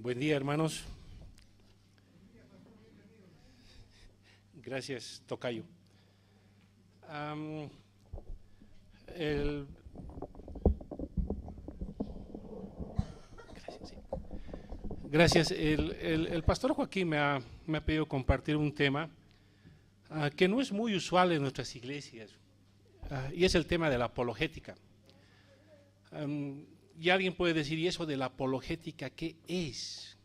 Buen día, hermanos. Gracias, tocayo. Am, el, gracias, sí. Gracias. El pastor Joaquín me ha pedido compartir un tema que no es muy usual en nuestras iglesias, y es el tema de la apologética. Y alguien puede decir, ¿y eso de la apologética qué es?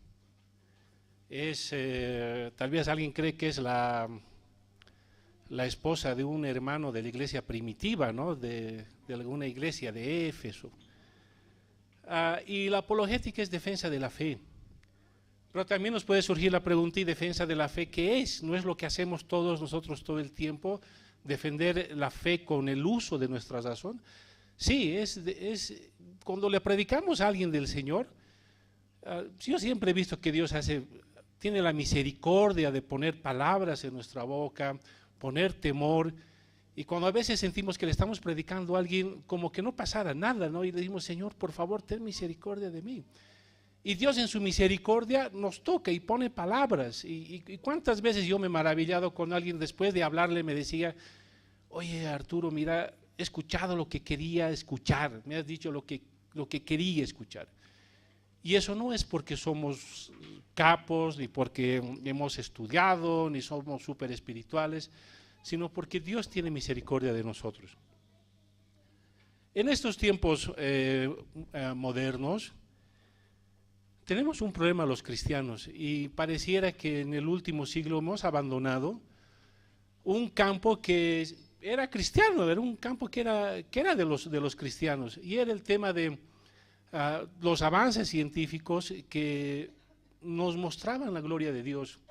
Tal vez alguien cree que es la esposa de un hermano de la iglesia primitiva, ¿no? de alguna iglesia de Éfeso. Y la apologética es defensa de la fe. Pero también nos puede surgir la pregunta, ¿y defensa de la fe qué es? ¿No es lo que hacemos todos nosotros todo el tiempo, defender la fe con el uso de nuestra razón? Sí, cuando le predicamos a alguien del Señor, yo siempre he visto que Dios tiene la misericordia de poner palabras en nuestra boca, poner temor, y cuando a veces sentimos que le estamos predicando a alguien como que no pasara nada, ¿no? Y le decimos, Señor, por favor, ten misericordia de mí. Y Dios en su misericordia nos toca y pone palabras. Y cuántas veces yo me he maravillado con alguien después de hablarle, me decía, oye Arturo, mira, he escuchado lo que quería escuchar, me has dicho lo que quería escuchar. Y eso no es porque somos capos, ni porque hemos estudiado, ni somos súper espirituales, sino porque Dios tiene misericordia de nosotros. En estos tiempos modernos, tenemos un problema los cristianos, y pareciera que en el último siglo hemos abandonado un campo que era cristiano, era un campo que era de los cristianos, y era el tema de los avances científicos que nos mostraban la gloria de Dios.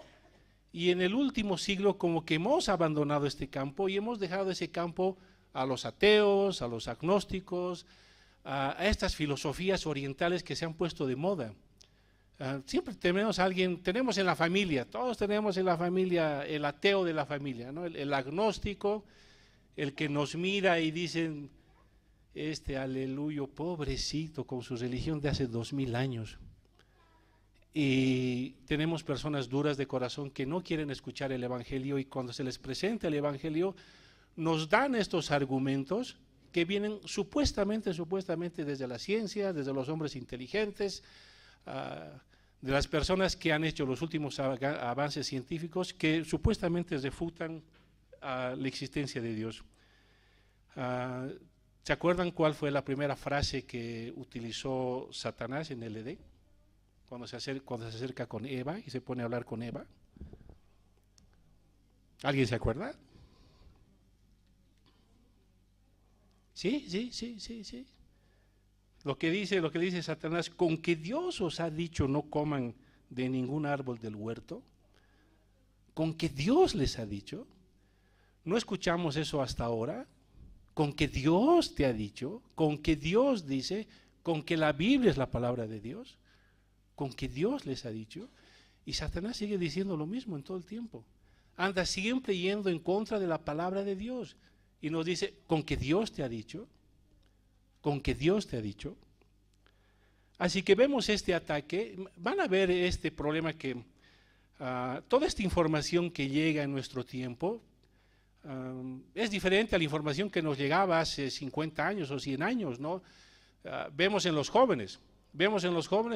Y en el último siglo como que hemos abandonado este campo y hemos dejado ese campo a los ateos, a los agnósticos, a estas filosofías orientales que se han puesto de moda. Siempre tenemos en la familia, todos tenemos en la familia el ateo de la familia, ¿no? El agnóstico, el que nos mira y dicen, aleluyo, pobrecito, con su religión de hace 2000 años. Y tenemos personas duras de corazón que no quieren escuchar el evangelio, y cuando se les presenta el evangelio nos dan estos argumentos que vienen supuestamente desde la ciencia, desde los hombres inteligentes, de las personas que han hecho los últimos avances científicos, que supuestamente refutan la existencia de Dios. ¿Se acuerdan cuál fue la primera frase que utilizó Satanás en el Edén? Cuando se acerca con Eva y se pone a hablar con Eva. ¿Alguien se acuerda? Sí. Lo que dice Satanás, con que Dios os ha dicho no coman de ningún árbol del huerto, con que Dios les ha dicho. ¿No escuchamos eso hasta ahora? Con que Dios te ha dicho, con que Dios dice, con que la Biblia es la palabra de Dios, con que Dios les ha dicho. Y Satanás sigue diciendo lo mismo en todo el tiempo. Anda siempre yendo en contra de la palabra de Dios y nos dice, con que Dios te ha dicho, con que Dios te ha dicho. Así que vemos este ataque. Van a ver este problema que toda esta información que llega en nuestro tiempo es diferente a la información que nos llegaba hace 50 años o 100 años, ¿no? Vemos en los jóvenes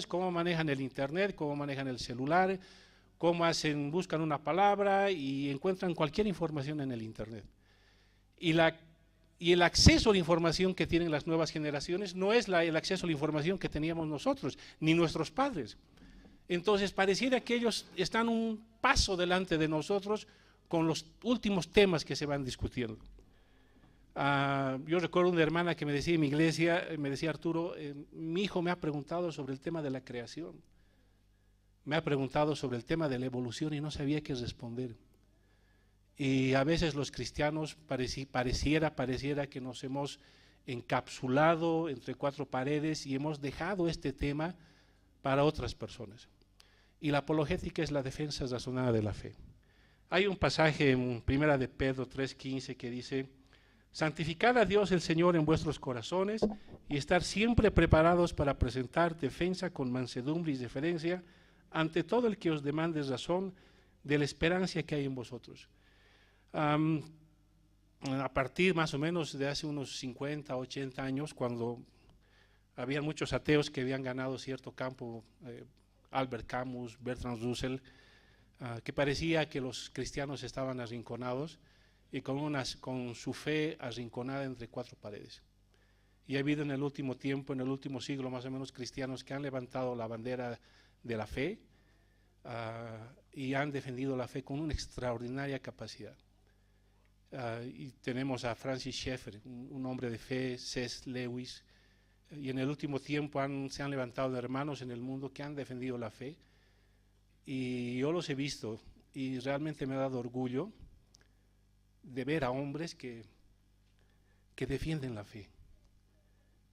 cómo manejan el internet, cómo manejan el celular, cómo buscan una palabra y encuentran cualquier información en el internet. Y el acceso a la información que tienen las nuevas generaciones no es el acceso a la información que teníamos nosotros, ni nuestros padres. Entonces pareciera que ellos están un paso delante de nosotros con los últimos temas que se van discutiendo. Yo recuerdo una hermana que me decía en mi iglesia, me decía, Arturo, mi hijo me ha preguntado sobre el tema de la creación, me ha preguntado sobre el tema de la evolución y no sabía qué responder. Y a veces los cristianos pareciera que nos hemos encapsulado entre cuatro paredes y hemos dejado este tema para otras personas. Y la apologética es la defensa razonada de la fe. Hay un pasaje en 1 de Pedro 3:15 que dice, Santificad a Dios el Señor en vuestros corazones y estar siempre preparados para presentar defensa con mansedumbre y deferencia ante todo el que os demande razón de la esperanza que hay en vosotros. A partir más o menos de hace unos 50, 80 años, cuando había muchos ateos que habían ganado cierto campo, Albert Camus, Bertrand Russell, que parecía que los cristianos estaban arrinconados y con su fe arrinconada entre cuatro paredes. Y ha habido en el último tiempo, en el último siglo más o menos, cristianos que han levantado la bandera de la fe y han defendido la fe con una extraordinaria capacidad. Y tenemos a Francis Schaeffer, un hombre de fe, C.S. Lewis, y en el último tiempo se han levantado hermanos en el mundo que han defendido la fe, y yo los he visto, y realmente me ha dado orgullo de ver a hombres que defienden la fe,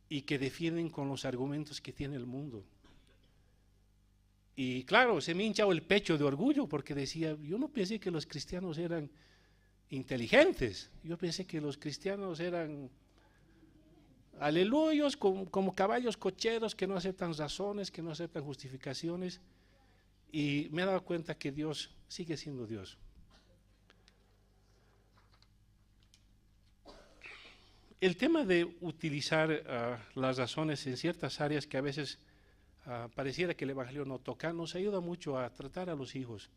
y que defienden con los argumentos que tiene el mundo. Y claro, se me ha hinchado el pecho de orgullo, porque decía, yo no pensé que los cristianos eran inteligentes, yo pensé que los cristianos eran aleluyos como caballos cocheros que no aceptan razones, que no aceptan justificaciones, y me he dado cuenta que Dios sigue siendo Dios. El tema de utilizar las razones en ciertas áreas que a veces pareciera que el Evangelio no toca, nos ayuda mucho a tratar a los hijos,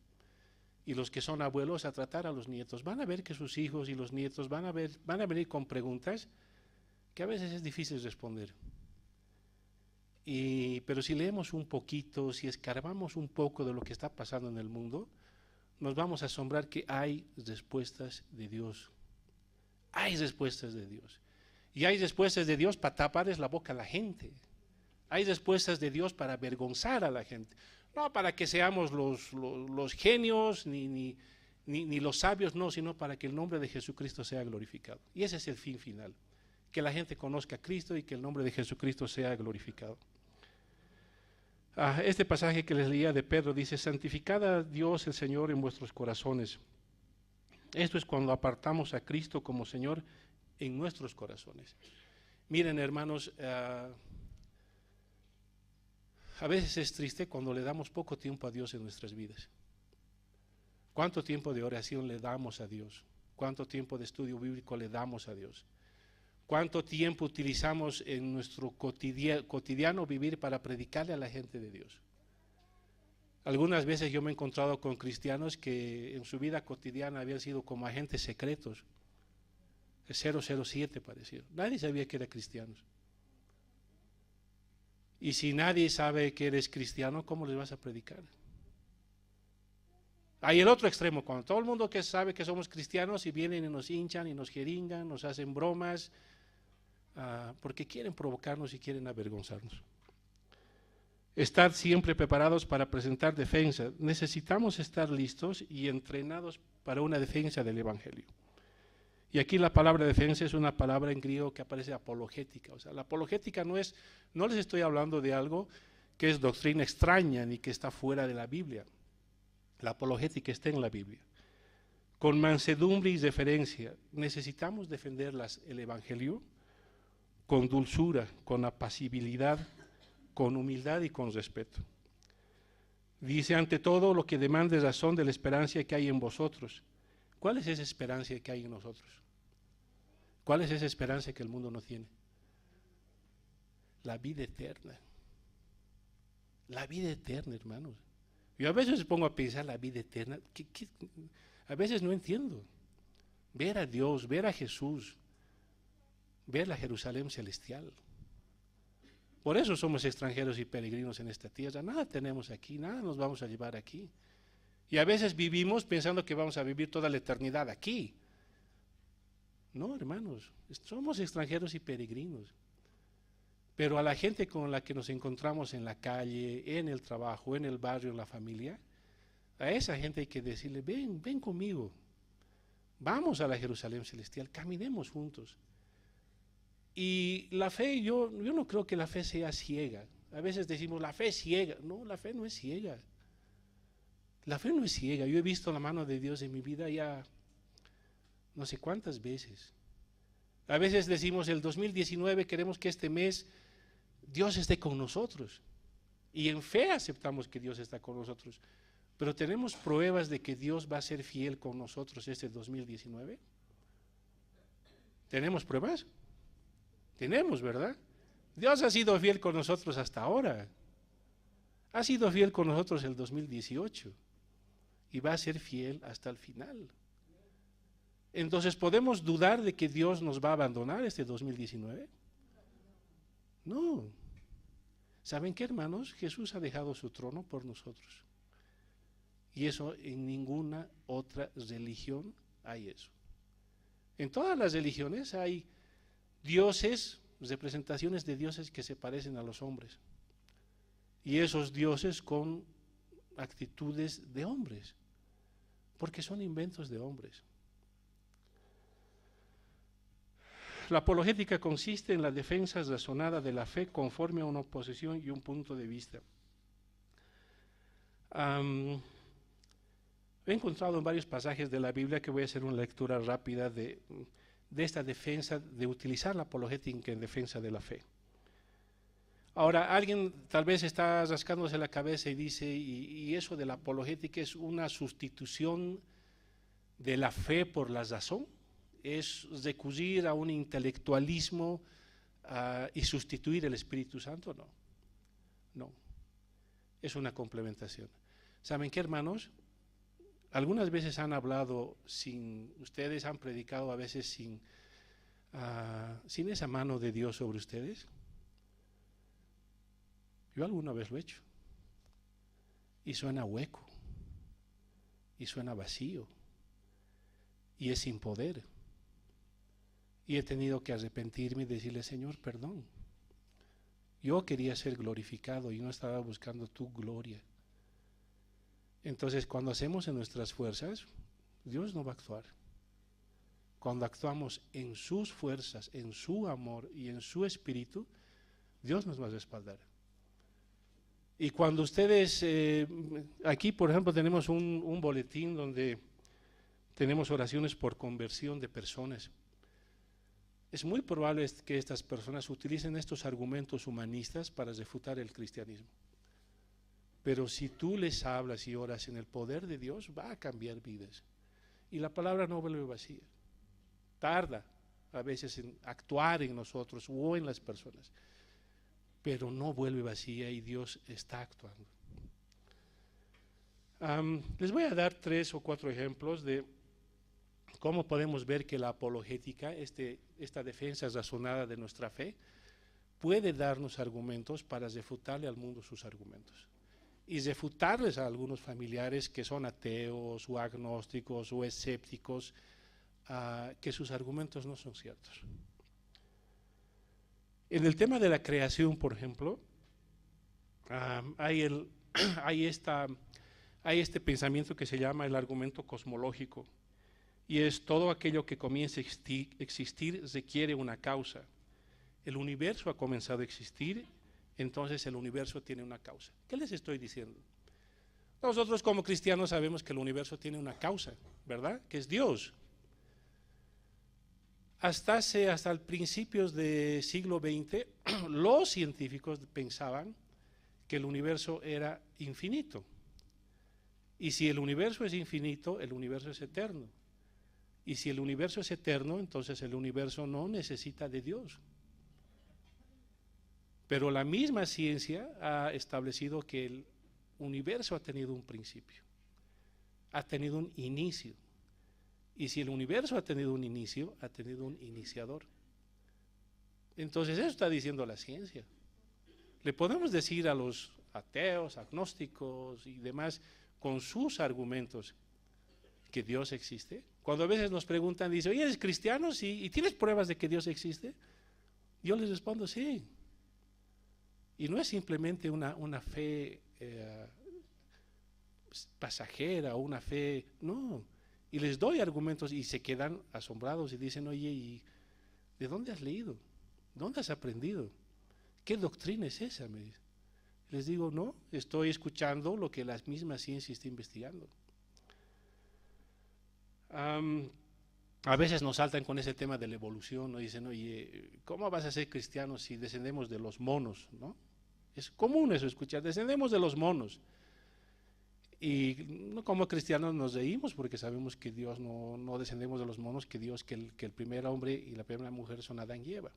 y los que son abuelos a tratar a los nietos. Van a ver que sus hijos y los nietos van a venir con preguntas que a veces es difícil responder. Pero si leemos un poquito, si escarbamos un poco de lo que está pasando en el mundo, nos vamos a asombrar que hay respuestas de Dios. Hay respuestas de Dios. Y hay respuestas de Dios para taparles la boca a la gente. Hay respuestas de Dios para avergonzar a la gente. No para que seamos los genios ni los sabios, no, sino para que el nombre de Jesucristo sea glorificado. Y ese es el fin final. Que la gente conozca a Cristo y que el nombre de Jesucristo sea glorificado. Este pasaje que les leía de Pedro dice, santificad a Dios el Señor en vuestros corazones. Esto es cuando apartamos a Cristo como Señor en nuestros corazones. Miren, hermanos, a veces es triste cuando le damos poco tiempo a Dios en nuestras vidas. ¿Cuánto tiempo de oración le damos a Dios? ¿Cuánto tiempo de estudio bíblico le damos a Dios? ¿Cuánto tiempo utilizamos en nuestro cotidiano vivir para predicarle a la gente de Dios? Algunas veces yo me he encontrado con cristianos que en su vida cotidiana habían sido como agentes secretos. El 007 parecía. Nadie sabía que eran cristianos. Y si nadie sabe que eres cristiano, ¿cómo les vas a predicar? Hay el otro extremo, cuando todo el mundo que sabe que somos cristianos y vienen y nos hinchan y nos jeringan, nos hacen bromas, porque quieren provocarnos y quieren avergonzarnos. Estar siempre preparados para presentar defensa. Necesitamos estar listos y entrenados para una defensa del Evangelio. Y aquí la palabra defensa es una palabra en griego que aparece apologética. O sea, la apologética no les estoy hablando de algo que es doctrina extraña ni que está fuera de la Biblia. La apologética está en la Biblia. Con mansedumbre y deferencia, necesitamos defender el Evangelio con dulzura, con apacibilidad, con humildad y con respeto. Dice, ante todo, lo que demande razón de la esperanza que hay en vosotros. ¿Cuál es esa esperanza que hay en nosotros? ¿Cuál es esa esperanza que el mundo no tiene? La vida eterna. La vida eterna, hermanos. Yo a veces me pongo a pensar la vida eterna, a veces no entiendo. Ver a Dios, ver a Jesús, ver la Jerusalén celestial. Por eso somos extranjeros y peregrinos en esta tierra. Nada tenemos aquí, nada nos vamos a llevar aquí. Y a veces vivimos pensando que vamos a vivir toda la eternidad aquí. No, hermanos, somos extranjeros y peregrinos. Pero a la gente con la que nos encontramos en la calle, en el trabajo, en el barrio, en la familia, a esa gente hay que decirle, ven conmigo, vamos a la Jerusalén celestial, caminemos juntos. Y la fe, yo no creo que la fe sea ciega. A veces decimos, la fe es ciega. No, la fe no es ciega. La fe no es ciega. Yo he visto la mano de Dios en mi vida ya no sé cuántas veces. A veces decimos el 2019 queremos que este mes Dios esté con nosotros. Y en fe aceptamos que Dios está con nosotros. Pero ¿tenemos pruebas de que Dios va a ser fiel con nosotros este 2019? ¿Tenemos pruebas? Tenemos, ¿verdad? Dios ha sido fiel con nosotros hasta ahora. Ha sido fiel con nosotros el 2018 y va a ser fiel hasta el final. Entonces, ¿podemos dudar de que Dios nos va a abandonar este 2019? No. ¿Saben qué, hermanos? Jesús ha dejado su trono por nosotros. Y eso en ninguna otra religión hay eso. En todas las religiones hay dioses, representaciones de dioses que se parecen a los hombres. Y esos dioses con actitudes de hombres, porque son inventos de hombres. La apologética consiste en la defensa razonada de la fe conforme a una posición y un punto de vista. He encontrado en varios pasajes de la Biblia, que voy a hacer una lectura rápida de esta defensa, de utilizar la apologética en defensa de la fe. Ahora, alguien tal vez está rascándose la cabeza y dice, y eso de la apologética es una sustitución de la fe por la razón, es recurrir a un intelectualismo y sustituir el Espíritu Santo. No, no, es una complementación. ¿Saben qué, hermanos? Algunas veces han hablado ustedes han predicado a veces sin esa mano de Dios sobre ustedes. Yo alguna vez lo he hecho. Y suena hueco. Y suena vacío. Y es sin poder. Y he tenido que arrepentirme y decirle, Señor, perdón. Yo quería ser glorificado y no estaba buscando tu gloria. Entonces, cuando hacemos en nuestras fuerzas, Dios no va a actuar. Cuando actuamos en sus fuerzas, en su amor y en su espíritu, Dios nos va a respaldar. Y cuando ustedes, aquí por ejemplo tenemos un boletín donde tenemos oraciones por conversión de personas. Es muy probable que estas personas utilicen estos argumentos humanistas para refutar el cristianismo. Pero si tú les hablas y oras en el poder de Dios, va a cambiar vidas. Y la palabra no vuelve vacía. Tarda a veces en actuar en nosotros o en las personas, pero no vuelve vacía y Dios está actuando. Les voy a dar 3 o 4 ejemplos de cómo podemos ver que la apologética, esta defensa razonada de nuestra fe, puede darnos argumentos para refutarle al mundo sus argumentos. Y refutarles a algunos familiares que son ateos o agnósticos o escépticos, que sus argumentos no son ciertos. En el tema de la creación, por ejemplo, hay este pensamiento que se llama el argumento cosmológico, y es todo aquello que comienza a existir requiere una causa. El universo ha comenzado a existir, entonces el universo tiene una causa. ¿Qué les estoy diciendo? Nosotros como cristianos sabemos que el universo tiene una causa, ¿verdad? Que es Dios. Hasta el principios del siglo XX, los científicos pensaban que el universo era infinito. Y si el universo es infinito, el universo es eterno. Y si el universo es eterno, entonces el universo no necesita de Dios. Pero la misma ciencia ha establecido que el universo ha tenido un principio, ha tenido un inicio. Y si el universo ha tenido un inicio, ha tenido un iniciador. Entonces eso está diciendo la ciencia. Le podemos decir a los ateos, agnósticos y demás, con sus argumentos, que Dios existe. Cuando a veces nos preguntan, dicen, oye, ¿eres cristiano? Sí. ¿Y tienes pruebas de que Dios existe? Yo les respondo, sí. Y no es simplemente una fe pasajera o una fe, no. Y les doy argumentos y se quedan asombrados y dicen, oye, ¿y de dónde has leído? ¿Dónde has aprendido? ¿Qué doctrina es esa? Me dice. Les digo, no, estoy escuchando lo que la misma ciencia está investigando. A veces nos saltan con ese tema de la evolución, ¿no? Dicen, oye, ¿cómo vas a ser cristiano si descendemos de los monos, ¿no? Es común eso escuchar, descendemos de los monos. Y no, como cristianos nos reímos porque sabemos que Dios no descendemos de los monos, que Dios, que el primer hombre y la primera mujer son Adán y Eva.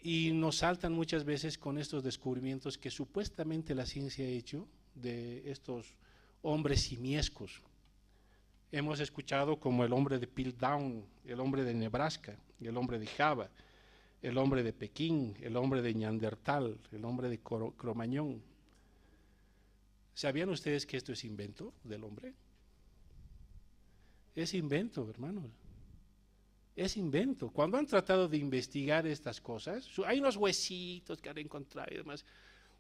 Y nos saltan muchas veces con estos descubrimientos que supuestamente la ciencia ha hecho de estos hombres simiescos. Hemos escuchado como el hombre de Piltdown, el hombre de Nebraska, el hombre de Java, el hombre de Pekín, el hombre de Neandertal, el hombre de Cromañón. ¿Sabían ustedes que esto es invento del hombre? Es invento, hermanos. Es invento. Cuando han tratado de investigar estas cosas, hay unos huesitos que han encontrado y demás,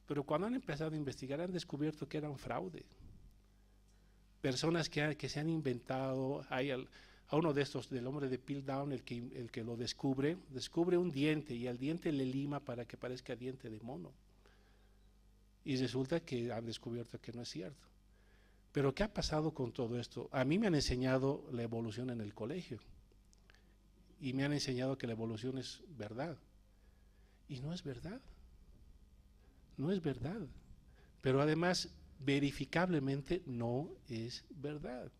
pero cuando han empezado a investigar han descubierto que eran fraude. Personas que se han inventado, hay a uno de estos, del hombre de Piltdown, el que lo descubre un diente y al diente le lima para que parezca diente de mono. Y resulta que han descubierto que no es cierto. Pero ¿qué ha pasado con todo esto? A mí me han enseñado la evolución en el colegio. Y me han enseñado que la evolución es verdad. Y no es verdad. No es verdad. Pero además, verificablemente no es verdad.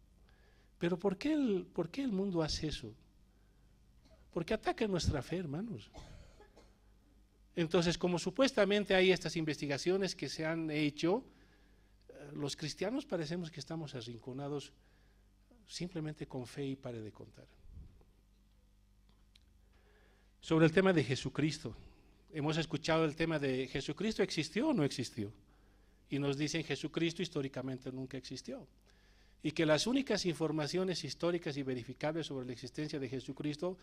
Pero ¿por qué el mundo hace eso? Porque ataca nuestra fe, hermanos. Entonces, como supuestamente hay estas investigaciones que se han hecho, los cristianos parecemos que estamos arrinconados simplemente con fe y pare de contar. Sobre el tema de Jesucristo, hemos escuchado el tema de ¿Jesucristo existió o no existió? Y nos dicen Jesucristo históricamente nunca existió. Y que las únicas informaciones históricas y verificables sobre la existencia de Jesucristo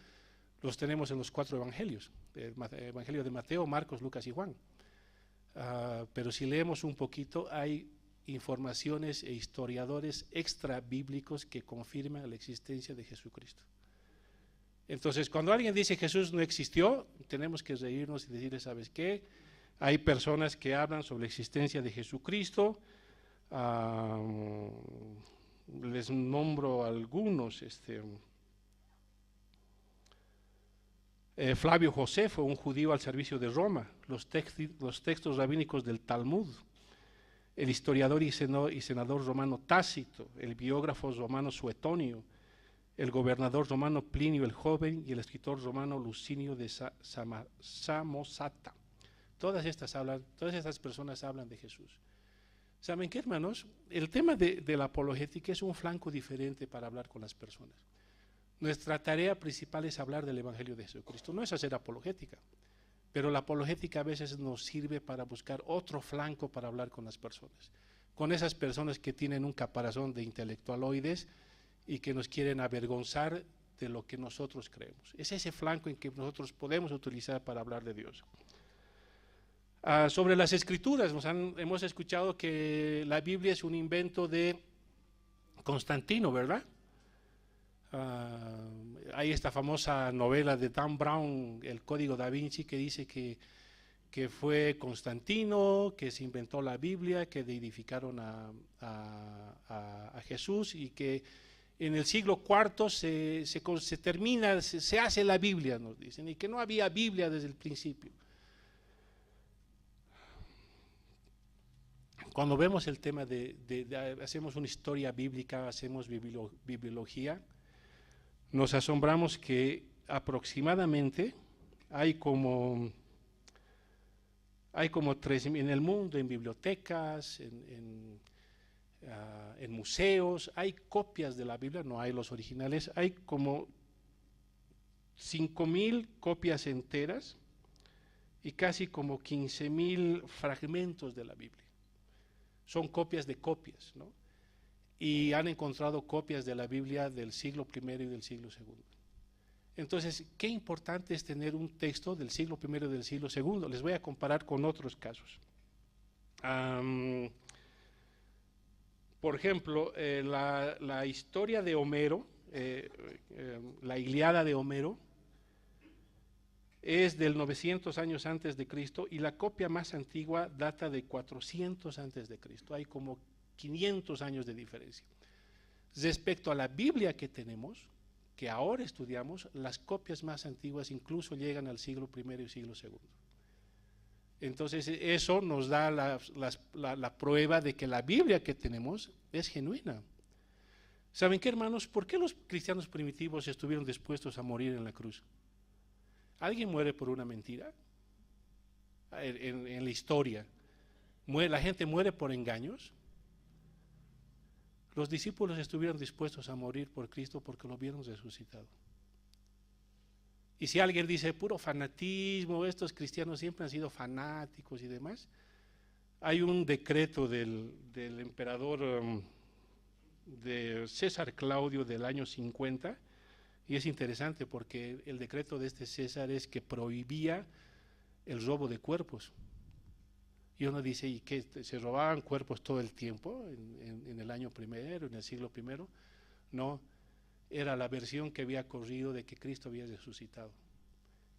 los tenemos en los 4 evangelios, el evangelio de Mateo, Marcos, Lucas y Juan. Pero si leemos un poquito, hay informaciones e historiadores extra bíblicos que confirman la existencia de Jesucristo. Entonces, cuando alguien dice Jesús no existió, tenemos que reírnos y decirle, ¿sabes qué? Hay personas que hablan sobre la existencia de Jesucristo, les nombro algunos, Flavio Josefo, un judío al servicio de Roma, los textos rabínicos del Talmud, el historiador y senador romano Tácito, el biógrafo romano Suetonio, el gobernador romano Plinio el Joven y el escritor romano Lucinio de Samosata. Todas estas personas hablan de Jesús. ¿Saben qué, hermanos? El tema de la apologética es un flanco diferente para hablar con las personas. Nuestra tarea principal es hablar del Evangelio de Jesucristo, no es hacer apologética, pero la apologética a veces nos sirve para buscar otro flanco para hablar con las personas, con esas personas que tienen un caparazón de intelectualoides y que nos quieren avergonzar de lo que nosotros creemos. Es ese flanco en que nosotros podemos utilizar para hablar de Dios. Sobre las escrituras, hemos escuchado que la Biblia es un invento de Constantino, ¿verdad? Hay esta famosa novela de Dan Brown, El Código da Vinci, que dice que fue Constantino, que se inventó la Biblia, que deidificaron a Jesús y que en el siglo IV se hace la Biblia, nos dicen, y que no había Biblia desde el principio. Cuando vemos el tema hacemos una historia bíblica, hacemos bibliología, nos asombramos que aproximadamente hay como 3.000 en el mundo, en bibliotecas, en museos, hay copias de la Biblia, no hay los originales, hay como 5.000 copias enteras y casi como 15.000 fragmentos de la Biblia. Son copias de copias, ¿no? Y han encontrado copias de la Biblia del siglo I y del siglo II. Entonces, qué importante es tener un texto del siglo I y del siglo II. Les voy a comparar con otros casos. Por ejemplo, la historia de Homero, la Ilíada de Homero, es del 900 años antes de Cristo y la copia más antigua data de 400 antes de Cristo. Hay como 500 años de diferencia. Respecto a la Biblia que tenemos, que ahora estudiamos, las copias más antiguas incluso llegan al siglo I y siglo II. Entonces eso nos da la prueba de que la Biblia que tenemos es genuina. ¿Saben qué, hermanos? ¿Por qué los cristianos primitivos estuvieron dispuestos a morir en la cruz? ¿Alguien muere por una mentira? En la historia, ¿la gente muere por engaños? Los discípulos estuvieron dispuestos a morir por Cristo porque lo vieron resucitado. Y si alguien dice, puro fanatismo, estos cristianos siempre han sido fanáticos y demás, hay un decreto del emperador de César Claudio del año 50, y es interesante porque el decreto de este César es que prohibía el robo de cuerpos. Y uno dice, ¿y qué? ¿Se robaban cuerpos todo el tiempo en el año primero, en el siglo primero? No, era la versión que había corrido de que Cristo había resucitado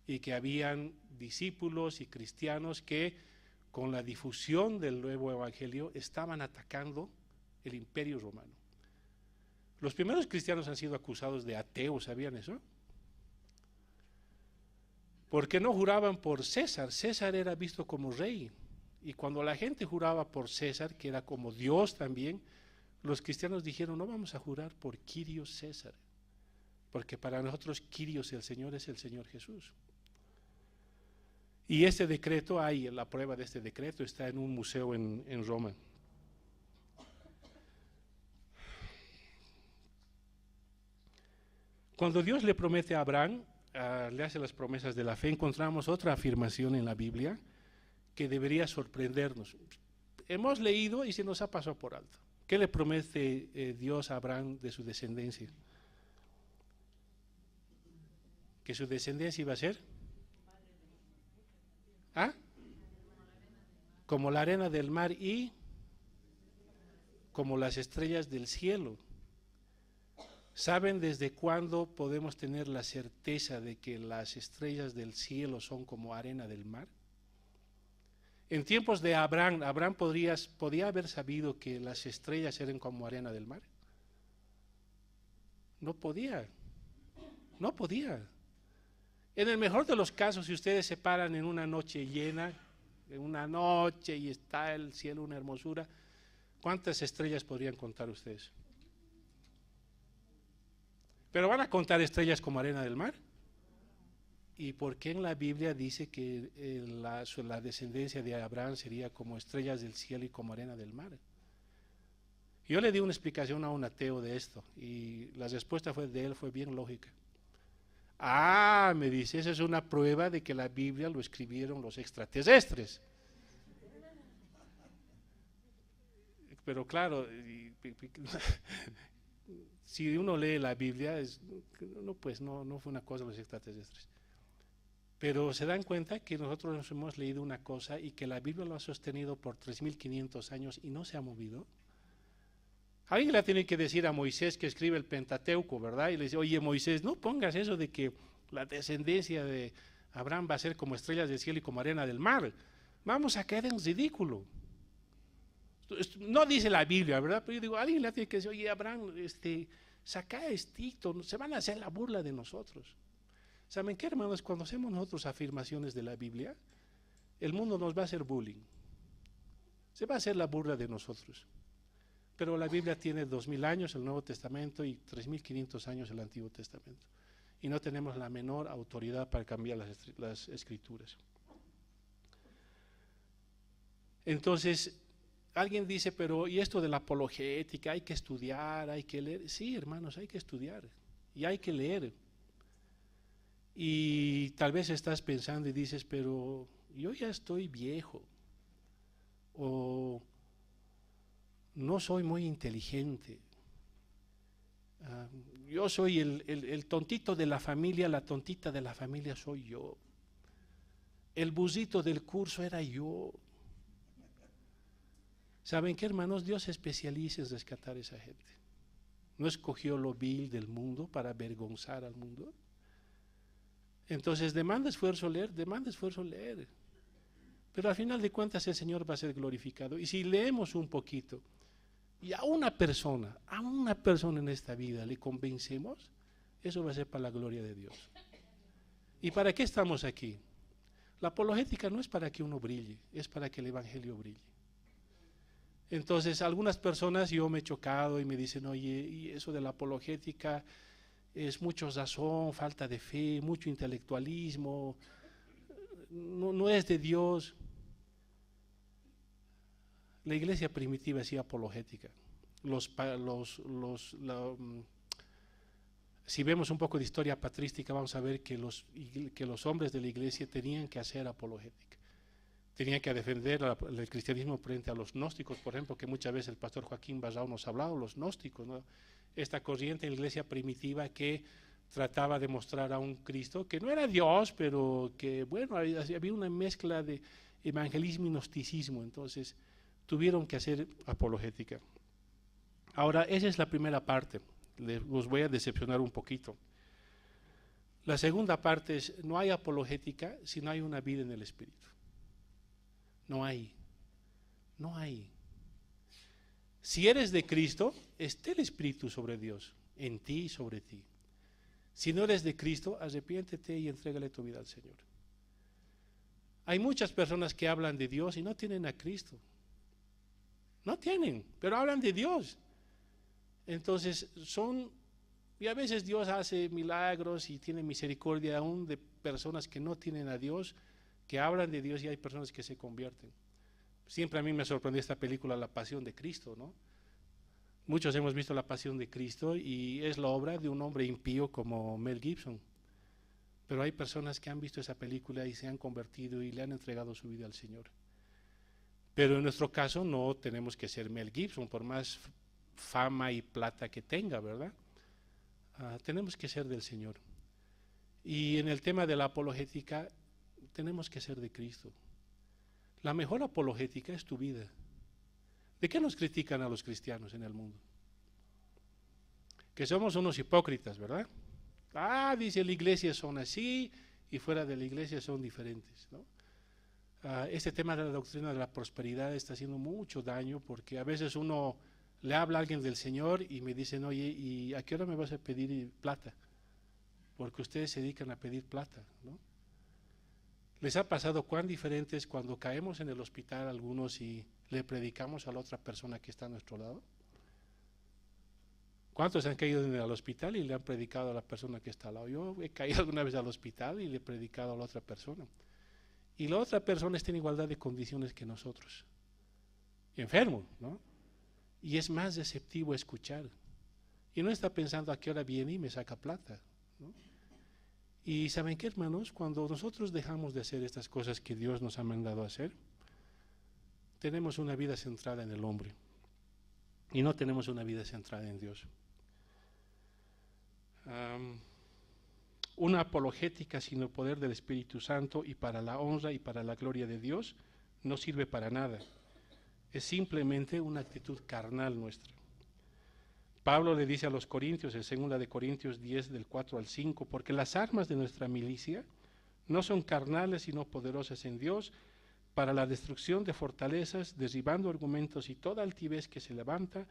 y que habían discípulos y cristianos que con la difusión del nuevo evangelio estaban atacando el imperio romano. Los primeros cristianos han sido acusados de ateos, ¿sabían eso? Porque no juraban por César. César era visto como rey, y cuando la gente juraba por César, que era como Dios también, los cristianos dijeron, no vamos a jurar por Kyrios César, porque para nosotros Kyrios, el Señor, es el Señor Jesús. Y este decreto, la prueba de este decreto está en un museo en Roma. Cuando Dios le promete a Abraham, le hace las promesas de la fe, encontramos otra afirmación en la Biblia que debería sorprendernos. Hemos leído y se nos ha pasado por alto. ¿Qué le promete Dios a Abraham de su descendencia? ¿Que su descendencia iba a ser? ¿Ah? Como la arena del mar y como las estrellas del cielo. ¿Saben desde cuándo podemos tener la certeza de que las estrellas del cielo son como arena del mar? En tiempos de Abraham podía haber sabido que las estrellas eran como arena del mar. No podía. En el mejor de los casos, si ustedes se paran en una noche llena, en una noche y está el cielo una hermosura, ¿cuántas estrellas podrían contar ustedes? ¿Pero van a contar estrellas como arena del mar? ¿Y por qué en la Biblia dice que la descendencia de Abraham sería como estrellas del cielo y como arena del mar? Yo le di una explicación a un ateo de esto y la respuesta de él fue bien lógica. Me dice, esa es una prueba de que la Biblia lo escribieron los extraterrestres. Pero claro, si uno lee la Biblia, no fue una cosa de los extraterrestres. Pero se dan cuenta que nosotros hemos leído una cosa y que la Biblia lo ha sostenido por 3.500 años y no se ha movido. Alguien le tiene que decir a Moisés que escribe el Pentateuco, ¿verdad? Y le dice, oye Moisés, no pongas eso de que la descendencia de Abraham va a ser como estrellas del cielo y como arena del mar. Vamos a caer en ridículo. No dice la Biblia, ¿verdad? Pero yo digo, alguien le tiene que decir, oye Abraham, saca estito, se van a hacer la burla de nosotros. ¿Saben qué, hermanos? Cuando hacemos nosotros afirmaciones de la Biblia, el mundo nos va a hacer bullying. Se va a hacer la burla de nosotros. Pero la Biblia tiene 2000 años, el Nuevo Testamento, y 3500 años el Antiguo Testamento. Y no tenemos la menor autoridad para cambiar las escrituras. Entonces, alguien dice, pero ¿y esto de la apologética? Hay que estudiar, hay que leer. Sí, hermanos, hay que estudiar y hay que leer. Y tal vez estás pensando y dices, pero yo ya estoy viejo, o no soy muy inteligente, yo soy el tontito de la familia, la tontita de la familia soy yo, el busito del curso era yo. ¿Saben qué, hermanos? Dios se especializa en rescatar a esa gente. No escogió lo vil del mundo para avergonzar al mundo. Entonces demanda esfuerzo leer, pero al final de cuentas el Señor va a ser glorificado. Y si leemos un poquito y a una persona en esta vida le convencemos, eso va a ser para la gloria de Dios. ¿Y para qué estamos aquí? La apologética no es para que uno brille, es para que el evangelio brille. Entonces, algunas personas yo me he chocado y me dicen, oye, y eso de la apologética es mucho sazón, falta de fe, mucho intelectualismo, no es de Dios. La iglesia primitiva hacía apologética. Si vemos un poco de historia patrística, vamos a ver que los hombres de la iglesia tenían que hacer apologética. Tenían que defender el cristianismo frente a los gnósticos, por ejemplo, que muchas veces el pastor Joaquín Barrao nos ha hablado, los gnósticos, ¿no? Esta corriente de la iglesia primitiva que trataba de mostrar a un Cristo que no era Dios, pero que, bueno, había una mezcla de evangelismo y gnosticismo, entonces tuvieron que hacer apologética. Ahora, esa es la primera parte, los voy a decepcionar un poquito. La segunda parte es, no hay apologética si no hay una vida en el Espíritu. No hay. Si eres de Cristo, esté el Espíritu sobre Dios, en ti y sobre ti. Si no eres de Cristo, arrepiéntete y entrégale tu vida al Señor. Hay muchas personas que hablan de Dios y no tienen a Cristo. No tienen, pero hablan de Dios. Entonces y a veces Dios hace milagros y tiene misericordia aún de personas que no tienen a Dios, que hablan de Dios y hay personas que se convierten. Siempre a mí me sorprendió esta película, La Pasión de Cristo, ¿no? Muchos hemos visto La Pasión de Cristo y es la obra de un hombre impío como Mel Gibson. Pero hay personas que han visto esa película y se han convertido y le han entregado su vida al Señor. Pero en nuestro caso no tenemos que ser Mel Gibson, por más fama y plata que tenga, ¿verdad? Tenemos que ser del Señor. Y en el tema de la apologética, tenemos que ser de Cristo. La mejor apologética es tu vida. ¿De qué nos critican a los cristianos en el mundo? Que somos unos hipócritas, ¿verdad? Dice la iglesia son así y fuera de la iglesia son diferentes, ¿no? Este tema de la doctrina de la prosperidad está haciendo mucho daño porque a veces uno le habla a alguien del Señor y me dicen, oye, ¿y a qué hora me vas a pedir plata? Porque ustedes se dedican a pedir plata, ¿no? ¿Les ha pasado cuán diferente es cuando caemos en el hospital algunos y le predicamos a la otra persona que está a nuestro lado? ¿Cuántos han caído en el hospital y le han predicado a la persona que está al lado? Yo he caído alguna vez al hospital y le he predicado a la otra persona. Y la otra persona está en igualdad de condiciones que nosotros. Enfermo, ¿no? Y es más receptivo escuchar. Y no está pensando a qué hora viene y me saca plata, ¿no? Y ¿saben qué, hermanos? Cuando nosotros dejamos de hacer estas cosas que Dios nos ha mandado a hacer, tenemos una vida centrada en el hombre y no tenemos una vida centrada en Dios. Una apologética sin el poder del Espíritu Santo y para la honra y para la gloria de Dios no sirve para nada. Es simplemente una actitud carnal nuestra. Pablo le dice a los corintios, en 2 de Corintios 10, del 4 al 5, porque las armas de nuestra milicia no son carnales, sino poderosas en Dios, para la destrucción de fortalezas, derribando argumentos y toda altivez que se levanta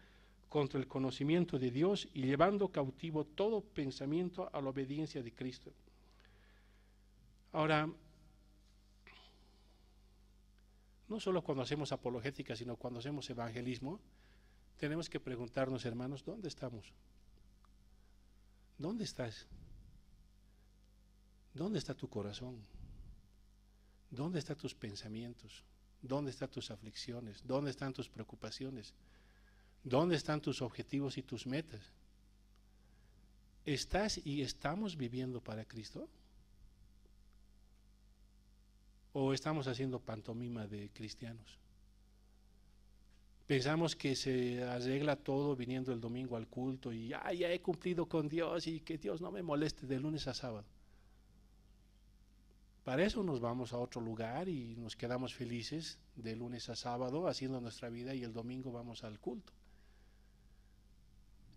contra el conocimiento de Dios y llevando cautivo todo pensamiento a la obediencia de Cristo. Ahora, no solo cuando hacemos apologética, sino cuando hacemos evangelismo, tenemos que preguntarnos, hermanos, ¿dónde estamos? ¿Dónde estás? ¿Dónde está tu corazón? ¿Dónde están tus pensamientos? ¿Dónde están tus aflicciones? ¿Dónde están tus preocupaciones? ¿Dónde están tus objetivos y tus metas? ¿Estás y estamos viviendo para Cristo? ¿O estamos haciendo pantomima de cristianos? Pensamos que se arregla todo viniendo el domingo al culto y ya he cumplido con Dios y que Dios no me moleste de lunes a sábado. Para eso nos vamos a otro lugar y nos quedamos felices de lunes a sábado haciendo nuestra vida y el domingo vamos al culto.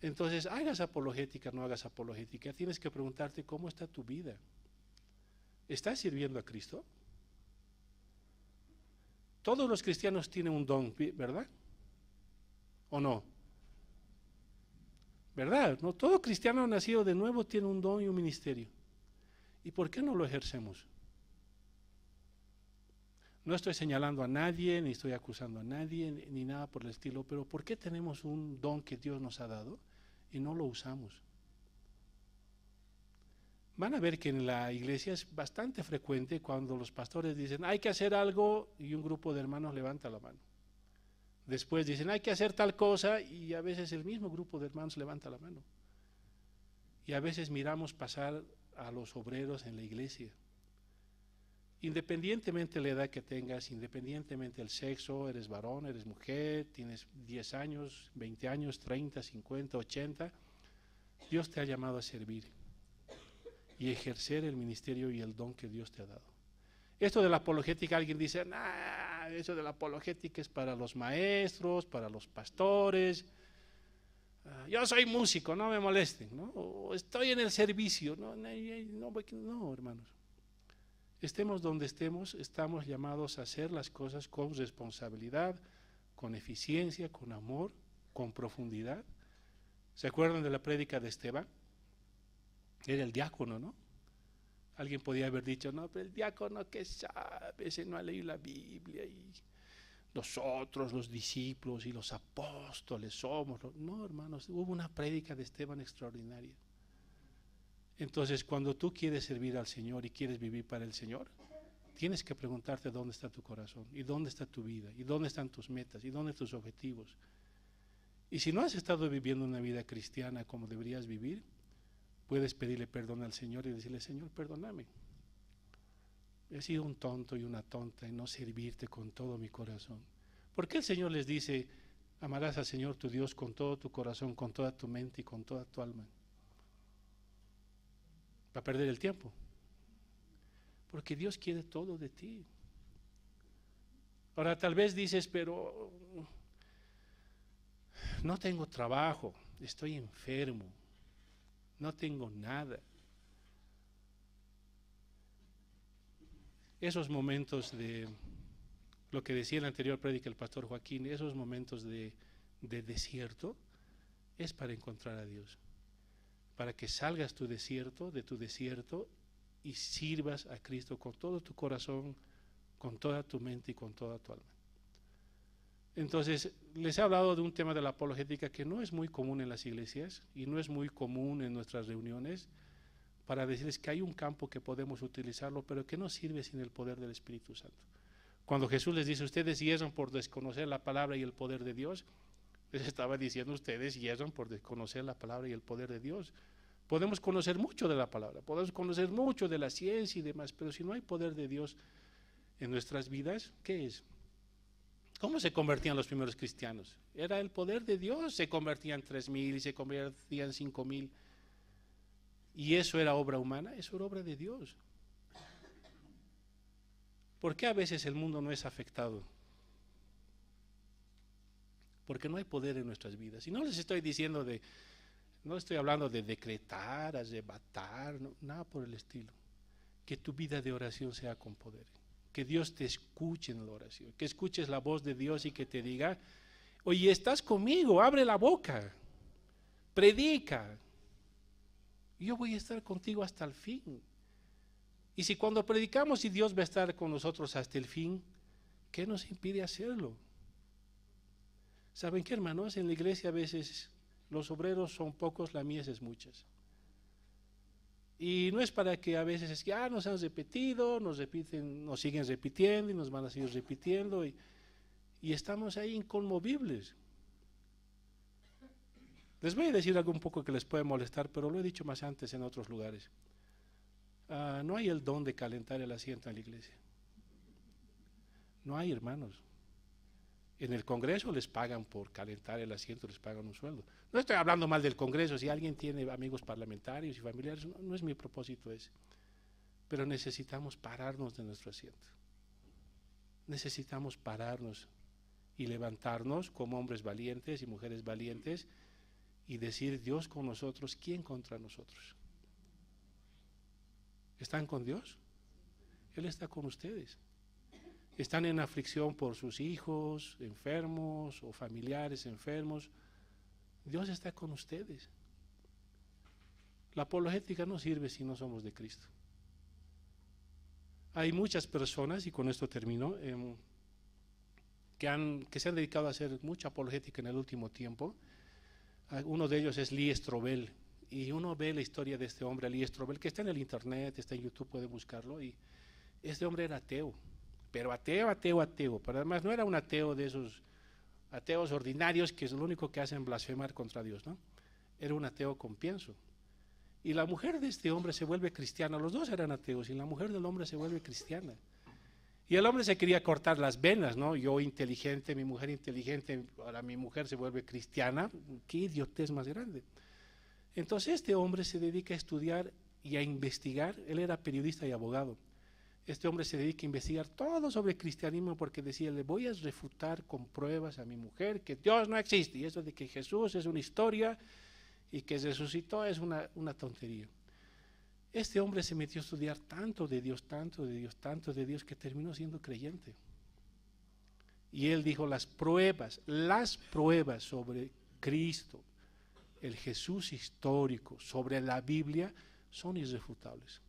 Entonces, hagas apologética, no hagas apologética, tienes que preguntarte cómo está tu vida. ¿Estás sirviendo a Cristo? Todos los cristianos tienen un don, ¿verdad? ¿O no? ¿verdad? No, todo cristiano nacido de nuevo tiene un don y un ministerio. ¿Y por qué no lo ejercemos? No estoy señalando a nadie, ni estoy acusando a nadie, ni nada por el estilo, pero ¿por qué tenemos un don que Dios nos ha dado y no lo usamos? Van a ver que en la iglesia es bastante frecuente cuando los pastores dicen hay que hacer algo y un grupo de hermanos levanta la mano. Después dicen hay que hacer tal cosa y a veces el mismo grupo de hermanos levanta la mano. Y a veces miramos pasar a los obreros en la iglesia. Independientemente de la edad que tengas, independientemente del sexo, eres varón, eres mujer, tienes 10 años, 20 años, 30, 50, 80, Dios te ha llamado a servir y ejercer el ministerio y el don que Dios te ha dado. Esto de la apologética, alguien dice, nah, eso de la apologética es para los maestros, para los pastores. Yo soy músico, no me molesten, ¿no? O estoy en el servicio, no, hermanos. Estemos donde estemos, estamos llamados a hacer las cosas con responsabilidad, con eficiencia, con amor, con profundidad. ¿Se acuerdan de la prédica de Esteban? Era el diácono, ¿no? Alguien podía haber dicho, no, pero el diácono que sabe, ese no ha leído la Biblia y nosotros, los discípulos y los apóstoles somos. No, hermanos, hubo una prédica de Esteban extraordinaria. Entonces, cuando tú quieres servir al Señor y quieres vivir para el Señor, tienes que preguntarte dónde está tu corazón, y dónde está tu vida, y dónde están tus metas, y dónde tus objetivos. Y si no has estado viviendo una vida cristiana como deberías vivir, puedes pedirle perdón al Señor y decirle, Señor, perdóname. He sido un tonto y una tonta en no servirte con todo mi corazón. ¿Por qué el Señor les dice, amarás al Señor tu Dios con todo tu corazón, con toda tu mente y con toda tu alma? ¿Para perder el tiempo? Porque Dios quiere todo de ti. Ahora tal vez dices, pero no tengo trabajo, estoy enfermo, no tengo nada. Esos momentos de, lo que decía en la anterior prédica el pastor Joaquín, esos momentos de desierto, es para encontrar a Dios. Para que salgas de tu desierto, y sirvas a Cristo con todo tu corazón, con toda tu mente y con toda tu alma. Entonces, les he hablado de un tema de la apologética que no es muy común en las iglesias y no es muy común en nuestras reuniones, para decirles que hay un campo que podemos utilizarlo, pero que no sirve sin el poder del Espíritu Santo. Cuando Jesús les dice, ustedes hierran por desconocer la palabra y el poder de Dios, les estaba diciendo, ustedes hierran por desconocer la palabra y el poder de Dios. Podemos conocer mucho de la palabra, podemos conocer mucho de la ciencia y demás, pero si no hay poder de Dios en nuestras vidas, ¿qué es? ¿Cómo se convertían los primeros cristianos? Era el poder de Dios, se convertían 3,000 y se convertían 5,000. ¿Y eso era obra humana? Eso era obra de Dios. ¿Por qué a veces el mundo no es afectado? Porque no hay poder en nuestras vidas. Y no les estoy diciendo no estoy hablando de decretar, arrebatar, no, nada por el estilo. Que tu vida de oración sea con poder. Que Dios te escuche en la oración. Que escuches la voz de Dios y que te diga, oye, estás conmigo, abre la boca, predica. Yo voy a estar contigo hasta el fin. Y si cuando predicamos y Dios va a estar con nosotros hasta el fin, ¿qué nos impide hacerlo? ¿Saben qué, hermanos? En la iglesia a veces los obreros son pocos, la mies es muchas. Y no es para que a veces es que nos han repetido, nos repiten, nos siguen repitiendo y nos van a seguir repitiendo y estamos ahí inconmovibles. Les voy a decir algo un poco que les puede molestar, pero lo he dicho más antes en otros lugares. No hay el don de calentar el asiento en la iglesia. No hay, hermanos. En el Congreso les pagan por calentar el asiento, les pagan un sueldo. No estoy hablando mal del Congreso, si alguien tiene amigos parlamentarios y familiares, no es mi propósito ese. Pero necesitamos pararnos de nuestro asiento. Necesitamos pararnos y levantarnos como hombres valientes y mujeres valientes y decir, Dios con nosotros, ¿quién contra nosotros? ¿Están con Dios? Él está con ustedes. Están en aflicción por sus hijos enfermos o familiares enfermos. Dios está con ustedes. La apologética no sirve si no somos de Cristo. Hay muchas personas, y con esto termino, que se han dedicado a hacer mucha apologética en el último tiempo. Uno de ellos es Lee Strobel, y uno ve la historia de este hombre, Lee Strobel, que está en el internet, está en YouTube, puede buscarlo, y este hombre era ateo, pero ateo, pero además no era un ateo de esos ateos ordinarios que es lo único que hacen blasfemar contra Dios, ¿no? Era un ateo con pienso. Y la mujer de este hombre se vuelve cristiana, los dos eran ateos, y la mujer del hombre se vuelve cristiana. Y el hombre se quería cortar las venas, ¿no? Yo inteligente, mi mujer inteligente, ahora mi mujer se vuelve cristiana, qué idiotez más grande. Entonces este hombre se dedica a estudiar y a investigar, él era periodista y abogado. Este hombre se dedica a investigar todo sobre cristianismo porque decía, le voy a refutar con pruebas a mi mujer que Dios no existe, y eso de que Jesús es una historia y que resucitó es una tontería. Este hombre se metió a estudiar tanto de Dios, tanto de Dios, tanto de Dios, que terminó siendo creyente. Y él dijo, las pruebas sobre Cristo, el Jesús histórico, sobre la Biblia, son irrefutables.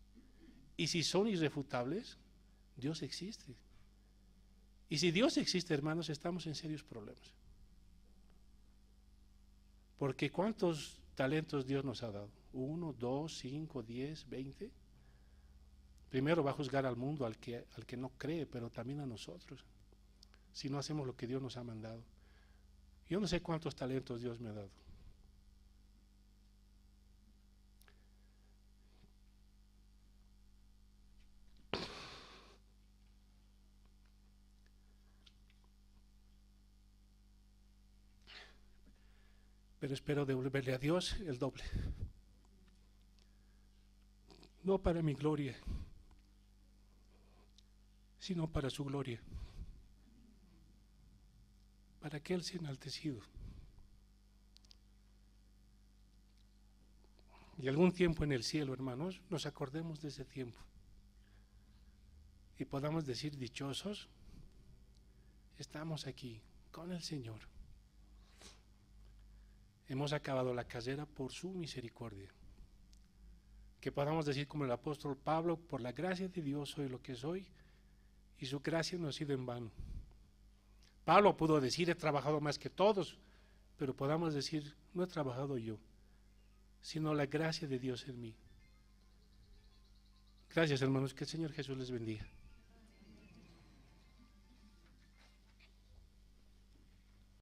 Y si son irrefutables, Dios existe. Y si Dios existe, hermanos, estamos en serios problemas. Porque ¿cuántos talentos Dios nos ha dado? 1, 2, 5, 10, 20. Primero va a juzgar al mundo, al que no cree, pero también a nosotros, si no hacemos lo que Dios nos ha mandado. Yo no sé cuántos talentos Dios me ha dado. Pero espero devolverle a Dios el doble. No para mi gloria, sino para su gloria. Para que Él sea enaltecido. Y algún tiempo en el cielo, hermanos, nos acordemos de ese tiempo. Y podamos decir dichosos, estamos aquí con el Señor. Hemos acabado la carrera por su misericordia. Que podamos decir como el apóstol Pablo, por la gracia de Dios soy lo que soy, y su gracia no ha sido en vano. Pablo pudo decir, he trabajado más que todos, pero podamos decir, no he trabajado yo, sino la gracia de Dios en mí. Gracias, hermanos, que el Señor Jesús les bendiga.